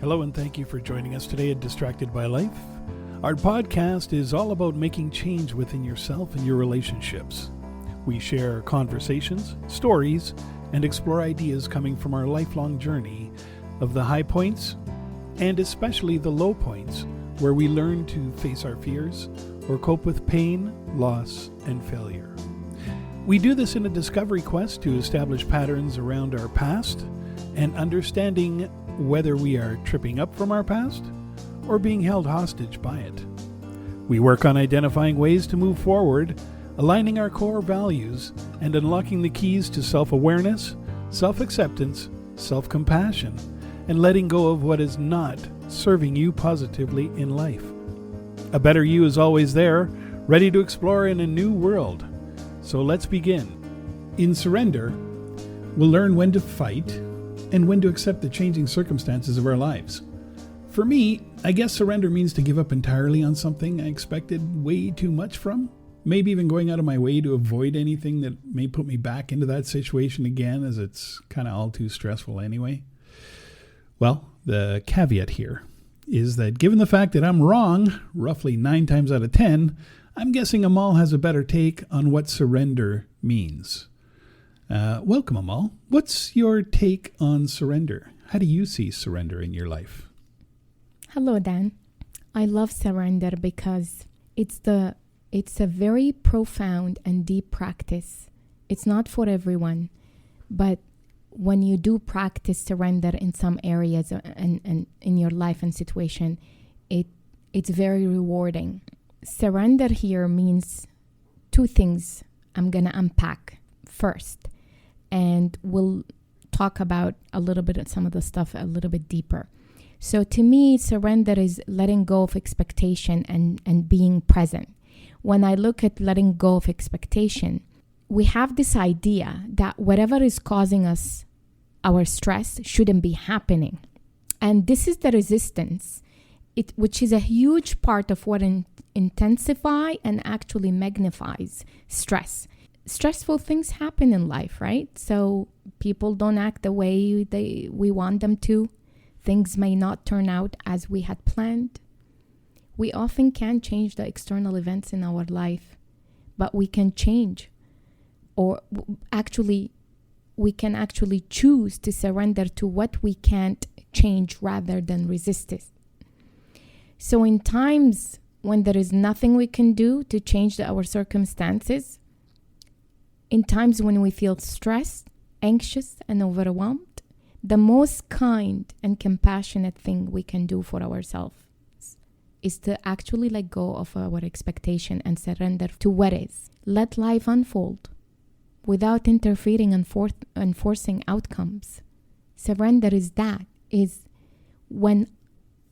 Hello and thank you for joining us today at Distracted by Life. Our podcast is all about making change within yourself and your relationships. We share conversations, stories, and explore ideas coming from our lifelong journey of the high points and especially the low points where we learn to face our fears or cope with pain, loss, and failure. We do this in a discovery quest to establish patterns around our past and understanding whether we are tripping up from our past or being held hostage by it. We work on identifying ways to move forward, aligning our core values, and unlocking the keys to self-awareness, self-acceptance, self-compassion, and letting go of what is not serving you positively in life. A better you is always there, ready to explore in a new world. So let's begin. In surrender, we'll learn when to fight and when to accept the changing circumstances of our lives. For me, I guess surrender means to give up entirely on something I expected way too much from. Maybe even going out of my way to avoid anything that may put me back into that situation again, as it's kind of all too stressful anyway. Well, the caveat here is that given the fact that I'm wrong roughly 9 times out of 10, I'm guessing Amal has a better take on what surrender means. Welcome, Amal. What's your take on surrender? How do you see surrender in your life? Hello, Dan. I love surrender because it's a very profound and deep practice. It's not for everyone, but when you do practice surrender in some areas and in your life and situation, it's very rewarding. Surrender here means 2 things I'm going to unpack first. And we'll talk about a little bit of some of the stuff a little bit deeper. So to me, surrender is letting go of expectation and being present. When I look at letting go of expectation, we have this idea that whatever is causing us our stress shouldn't be happening. And this is the resistance, which is a huge part of what intensify and actually magnifies stress. Stressful things happen in life, right? So people don't act the way we want them to. Things may not turn out as we had planned. We often can't change the external events in our life, but we can change, or we can actually choose to surrender to what we can't change rather than resist it. So in times when there is nothing we can do to change our circumstances, in times when we feel stressed, anxious, and overwhelmed, the most kind and compassionate thing we can do for ourselves is to actually let go of our expectation and surrender to what is. Let life unfold without interfering and forcing outcomes. Surrender is when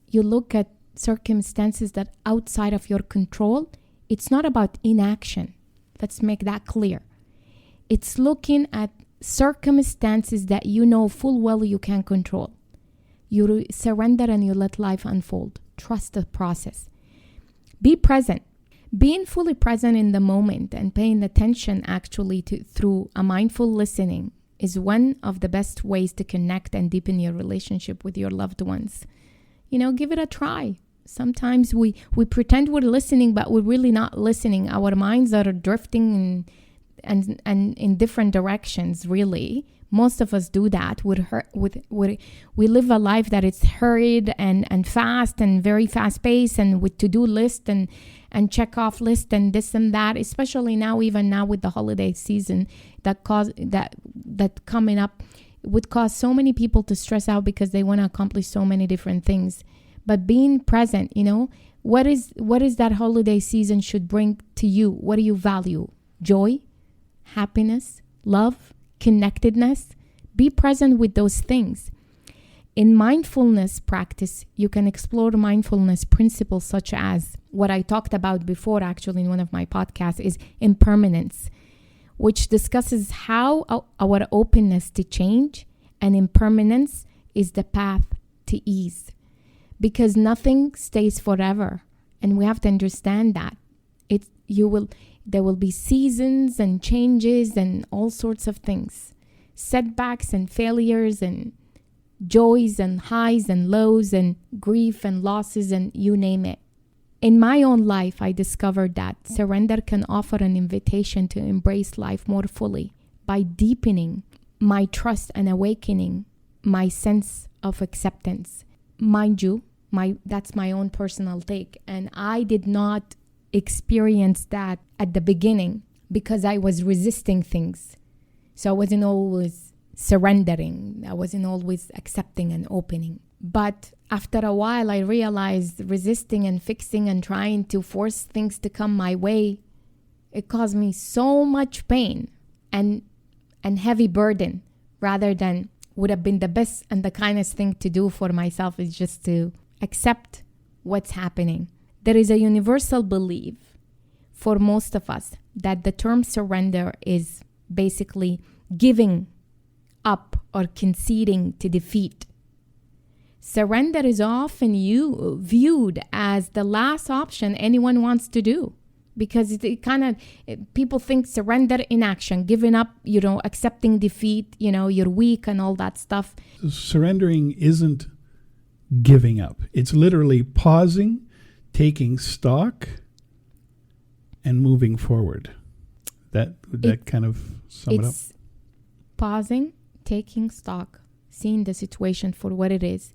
you look at circumstances that are outside of your control. It's not about inaction. Let's make that clear. It's looking at circumstances that you know full well you can control. You surrender and you let life unfold. Trust the process. Be present. Being fully present in the moment and paying attention actually through a mindful listening is one of the best ways to connect and deepen your relationship with your loved ones. Give it a try. Sometimes we pretend we're listening, but we're really not listening. Our minds are drifting and in different directions, really. Most of us do that. We live a life that is hurried and fast and very fast paced, and with to-do list and check off list and this and that, especially even now with the holiday season that coming up would cause so many people to stress out because they want to accomplish so many different things. But being present, what is that holiday season should bring to you? What do you value? Joy? Happiness, love, connectedness. Be present with those things. In mindfulness practice, you can explore mindfulness principles such as what I talked about before, actually, in one of my podcasts, is impermanence, which discusses how our openness to change and impermanence is the path to ease. Because nothing stays forever, and we have to understand that. There will be seasons and changes and all sorts of things, setbacks and failures and joys and highs and lows and grief and losses and you name it. In my own life, I discovered that surrender can offer an invitation to embrace life more fully by deepening my trust and awakening my sense of acceptance. Mind you, that's my own personal take. And I did not experience that at the beginning because I was resisting things. So I wasn't always surrendering. I wasn't always accepting and opening. But after a while, I realized resisting and fixing and trying to force things to come my way, it caused me so much pain and heavy burden, rather than would have been the best and the kindest thing to do for myself is just to accept what's happening. There is a universal belief for most of us that the term surrender is basically giving up or conceding to defeat. Surrender is often viewed as the last option anyone wants to do, because people think surrender inaction, giving up, accepting defeat, you're weak and all that stuff. Surrendering isn't giving up. It's literally pausing, taking stock, and moving forward. That kind of sum it up? It's pausing, taking stock, seeing the situation for what it is.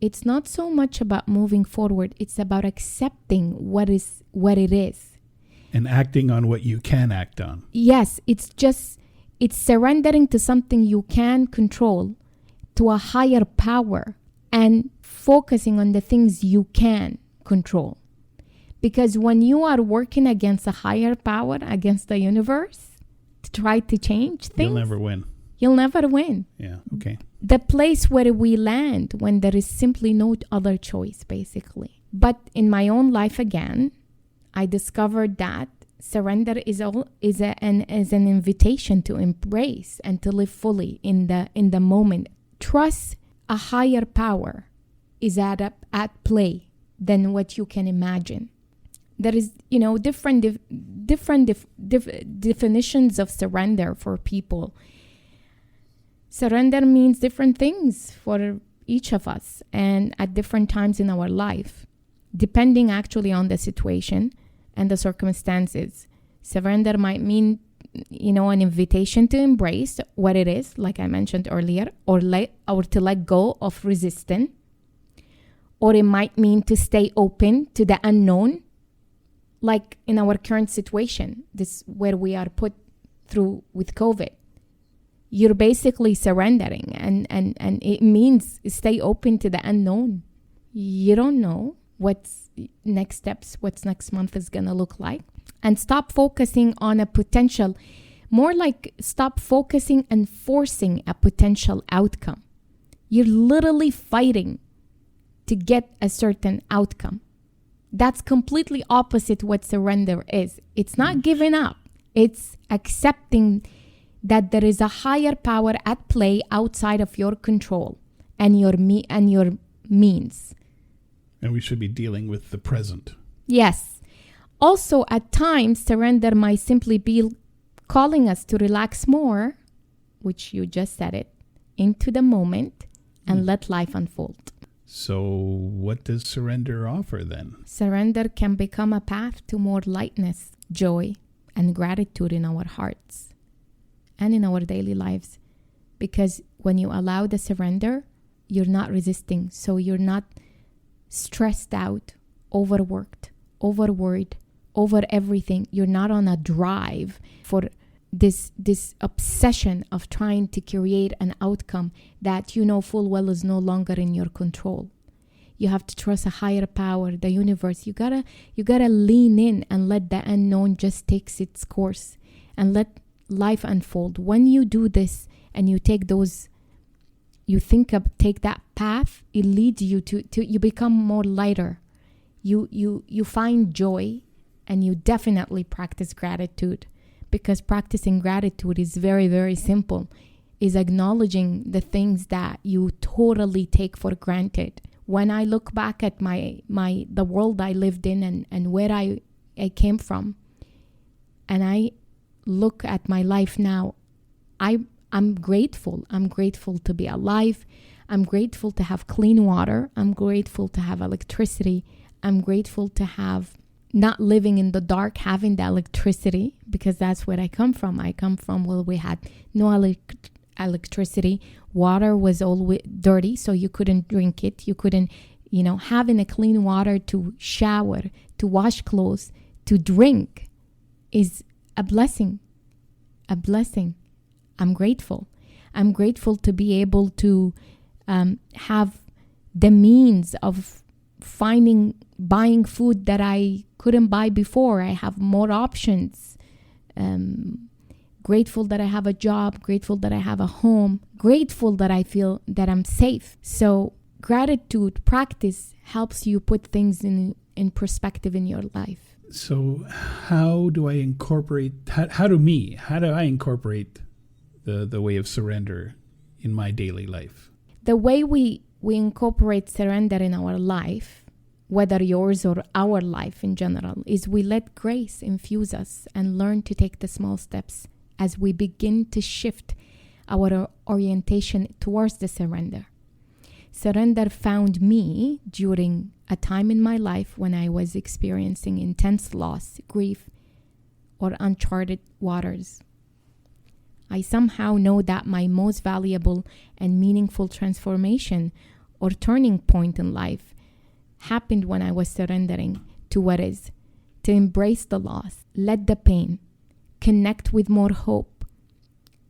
It's not so much about moving forward. It's about accepting what it is. And acting on what you can act on. Yes, it's surrendering to something you can control, to a higher power, and focusing on the things you can control. Because when you are working against a higher power, against the universe, to try to change things, you'll never win. You'll never win. Yeah, okay. The place where we land when there is simply no other choice, basically. But in my own life again, I discovered that surrender is an invitation to embrace and to live fully in the moment. Trust a higher power is at play than what you can imagine. There is, different definitions of surrender for people. Surrender means different things for each of us and at different times in our life, depending actually on the situation and the circumstances. Surrender might mean, an invitation to embrace what it is, like I mentioned earlier, or to let go of resistance. Or it might mean to stay open to the unknown, like in our current situation, this where we are put through with COVID. You're basically surrendering, and it means stay open to the unknown. You don't know what's next steps, what's next month is going to look like. And stop focusing on a potential, more like stop focusing and forcing a potential outcome. You're literally fighting to get a certain outcome. That's completely opposite what surrender is. It's not giving up. It's accepting that there is a higher power at play outside of your control and your means. And we should be dealing with the present. Yes. Also, at times, surrender might simply be calling us to relax more, which you just said it, into the moment and let life unfold. So what does surrender offer then? Surrender can become a path to more lightness, joy, and gratitude in our hearts and in our daily lives. Because when you allow the surrender, you're not resisting. So you're not stressed out, overworked, overworried, over everything. You're not on a drive for this obsession of trying to create an outcome that you know full well is no longer in your control. You have to trust a higher power, the universe. You gotta lean in and let the unknown just takes its course and let life unfold. When you do this and you take take that path, it leads you to you become more lighter. You find joy, and you definitely practice gratitude, because practicing gratitude is very, very simple. Is acknowledging the things that you totally take for granted. When I look back at the world I lived in and where I came from, and I look at my life now, I'm grateful. I'm grateful to be alive. I'm grateful to have clean water. I'm grateful to have electricity. I'm grateful to have not living in the dark, having the electricity, because that's where I come from. I come from where we had no electricity. Water was always dirty, so you couldn't drink it. You couldn't, having a clean water to shower, to wash clothes, to drink is a blessing. A blessing. I'm grateful. I'm grateful to be able to have the means of buying food that I couldn't buy before. I have more options. Grateful that I have a job, grateful that I have a home, grateful that I feel that I'm safe. So gratitude practice helps you put things in perspective in your life. So how do I incorporate, how do I incorporate the way of surrender in my daily life? The way we incorporate surrender in our life, whether yours or our life in general, is we let grace infuse us and learn to take the small steps as we begin to shift our orientation towards the surrender. Surrender found me during a time in my life when I was experiencing intense loss, grief, or uncharted waters. I somehow know that my most valuable and meaningful transformation or turning point in life happened when I was surrendering to what is, to embrace the loss, let the pain, connect with more hope,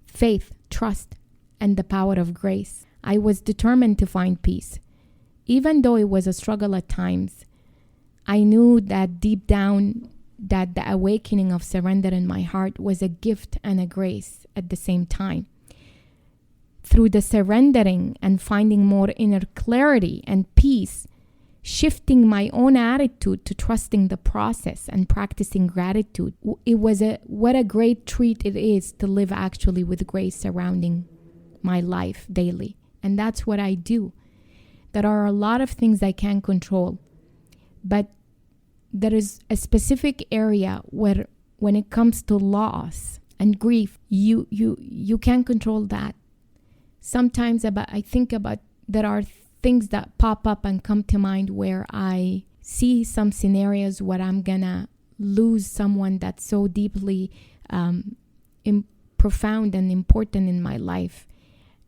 faith, trust, and the power of grace. I was determined to find peace. Even though it was a struggle at times, I knew that deep down that the awakening of surrender in my heart was a gift and a grace at the same time. Through the surrendering and finding more inner clarity and peace, shifting my own attitude to trusting the process and practicing gratitude, it was what a great treat it is to live actually with grace surrounding my life daily. And that's what I do. There are a lot of things I can't control, but there is a specific area where when it comes to loss and grief, you can't control that. Sometimes I think about there are things that pop up and come to mind where I see some scenarios where I'm gonna lose someone that's so deeply profound and important in my life.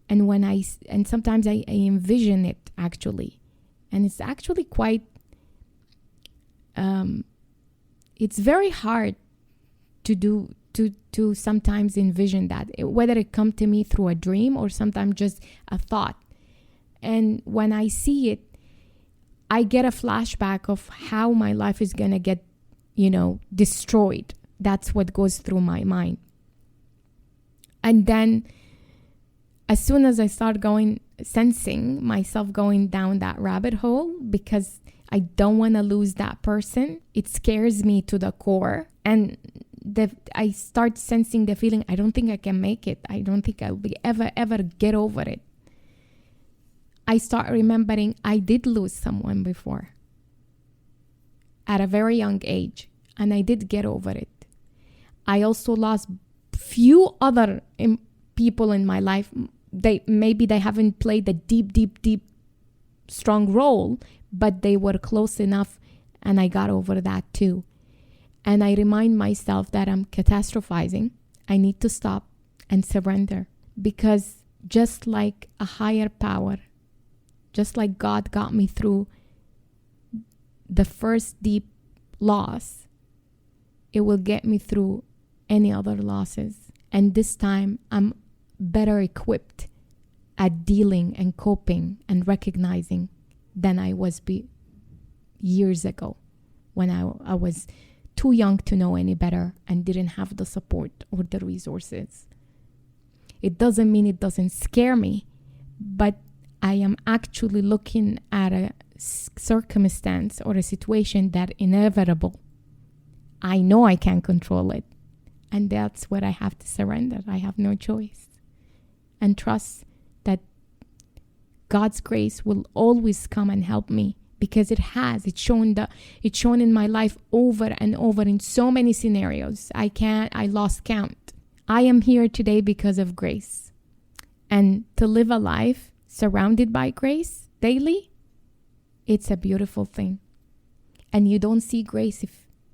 And sometimes I envision it actually, and it's actually quite it's very hard to sometimes envision that, whether it come to me through a dream or sometimes just a thought. And when I see it, I get a flashback of how my life is gonna get, destroyed. That's what goes through my mind. And then as soon as I start sensing myself going down that rabbit hole, because I don't want to lose that person, it scares me to the core. And I start sensing the feeling, I don't think I can make it. I don't think I'll be ever get over it. I start remembering I did lose someone before at a very young age, and I did get over it. I also lost few other people in my life. They haven't played a deep, strong role, but they were close enough, and I got over that too. And I remind myself that I'm catastrophizing. I need to stop and surrender, because just like a higher power, just like God got me through the first deep loss, it will get me through any other losses. And this time I'm better equipped at dealing and coping and recognizing than I was years ago, when I was too young to know any better and didn't have the support or the resources. It doesn't mean it doesn't scare me, but I am actually looking at a circumstance or a situation that inevitable. I know I can't control it, and that's what I have to surrender. I have no choice, and trust that God's grace will always come and help me, because it has. It's shown in my life over and over in so many scenarios. I lost count. I am here today because of grace, and to live a life surrounded by grace daily, it's a beautiful thing. And you don't see grace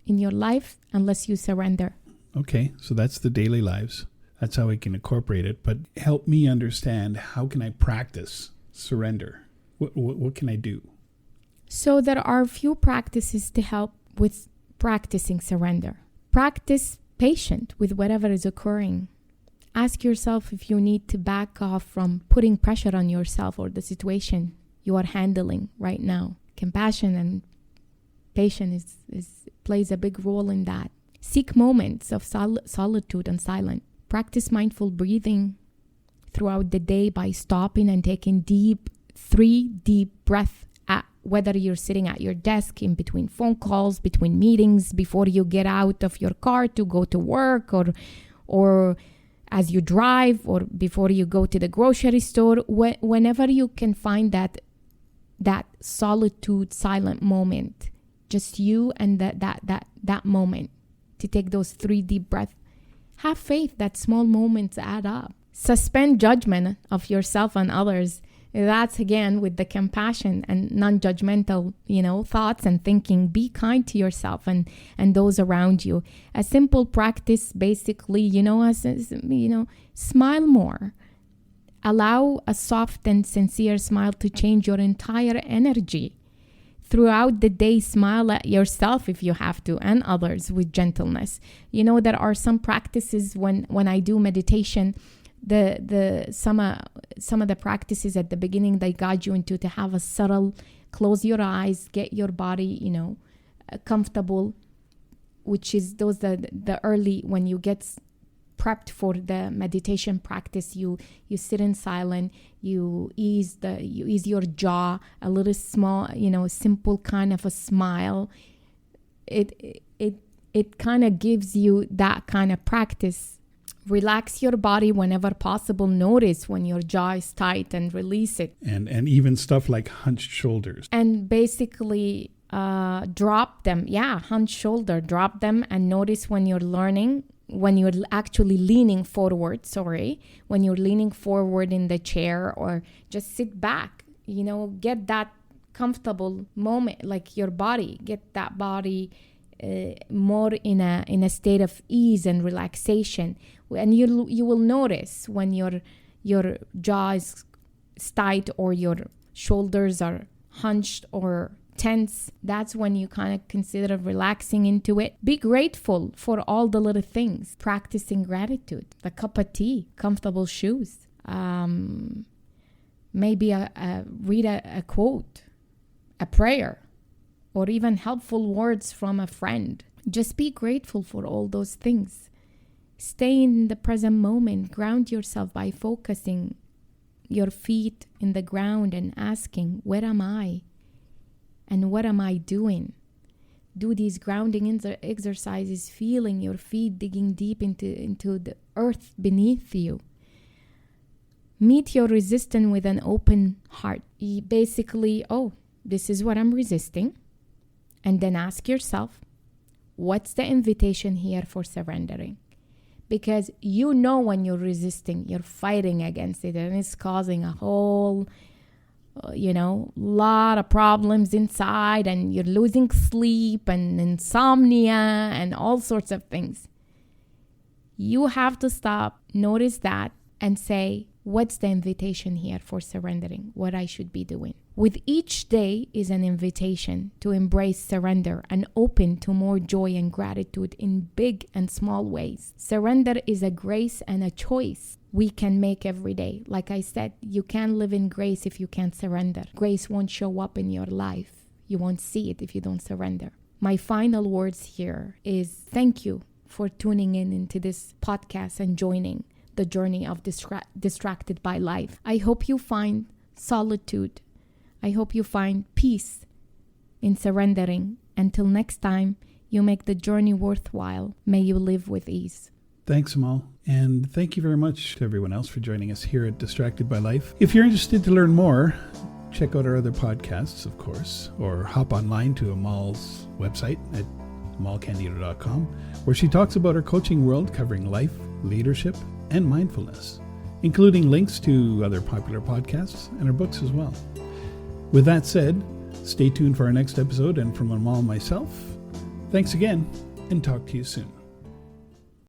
in your life unless you surrender. Okay, so that's the daily lives. That's how we can incorporate it. But help me understand, how can I practice surrender? What can I do? So there are a few practices to help with practicing surrender. Practice patient with whatever is occurring. Ask yourself if you need to back off from putting pressure on yourself or the situation you are handling right now. Compassion and patience plays a big role in that. Seek moments of solitude and silence. Practice mindful breathing throughout the day by stopping and taking 3 deep breaths, whether you're sitting at your desk, in between phone calls, between meetings, before you get out of your car to go to work, or as you drive, or before you go to the grocery store. Whenever you can find that solitude, silent moment, just you and that moment, to take those 3 deep breaths. Have faith that small moments add up. Suspend judgment of yourself and others. That's again with the compassion and non-judgmental, thoughts and thinking. Be kind to yourself and those around you. A simple practice, basically, smile more. Allow a soft and sincere smile to change your entire energy. Throughout the day, smile at yourself if you have to, and others with gentleness. There are some practices when I do meditation. Some of the practices at the beginning, they guide you into to have a subtle, close your eyes, get your body, comfortable, which is those the early, when you get prepped for the meditation practice, you sit in silence, you ease your jaw, a little small, simple kind of a smile. It kind of gives you that kind of practice. Relax your body whenever possible. Notice when your jaw is tight and release it. And even stuff like hunched shoulders. And basically drop them. Yeah, hunched shoulder, drop them, and notice when you're actually leaning forward, when you're leaning forward in the chair, or just sit back, get that comfortable moment, like your body, get that body more in a state of ease and relaxation. And you will notice when your jaw is tight or your shoulders are hunched or tense. That's when you kind of consider relaxing into it. Be grateful for all the little things. Practicing gratitude, the cup of tea, comfortable shoes, maybe read a quote, a prayer, or even helpful words from a friend. Just be grateful for all those things. Stay in the present moment. Ground yourself by focusing your feet in the ground and asking, where am I? And what am I doing? Do these grounding exercises, feeling your feet digging deep into the earth beneath you. Meet your resistance with an open heart. Basically, this is what I'm resisting. And then ask yourself, what's the invitation here for surrendering? Because when you're resisting, you're fighting against it, and it's causing a whole lot of problems inside, and you're losing sleep and insomnia and all sorts of things. You have to stop, notice that, and say, what's the invitation here for surrendering? What I should be doing? With each day is an invitation to embrace surrender and open to more joy and gratitude in big and small ways. Surrender is a grace and a choice we can make every day. Like I said, you can't live in grace if you can't surrender. Grace won't show up in your life. You won't see it if you don't surrender. My final words here is thank you for tuning into this podcast and joining the journey of distracted by life. I hope you find solitude. I hope you find peace in surrendering. Until next time, you make the journey worthwhile. May you live with ease. Thanks, Amal. And thank you very much to everyone else for joining us here at Distracted by Life. If you're interested to learn more, check out our other podcasts, of course, or hop online to Amal's website at amalcandido.com, where she talks about her coaching world covering life, leadership, and mindfulness. including links to other popular podcasts and our books as well. With that said, stay tuned for our next episode, and from Amal and myself, thanks again, and talk to you soon.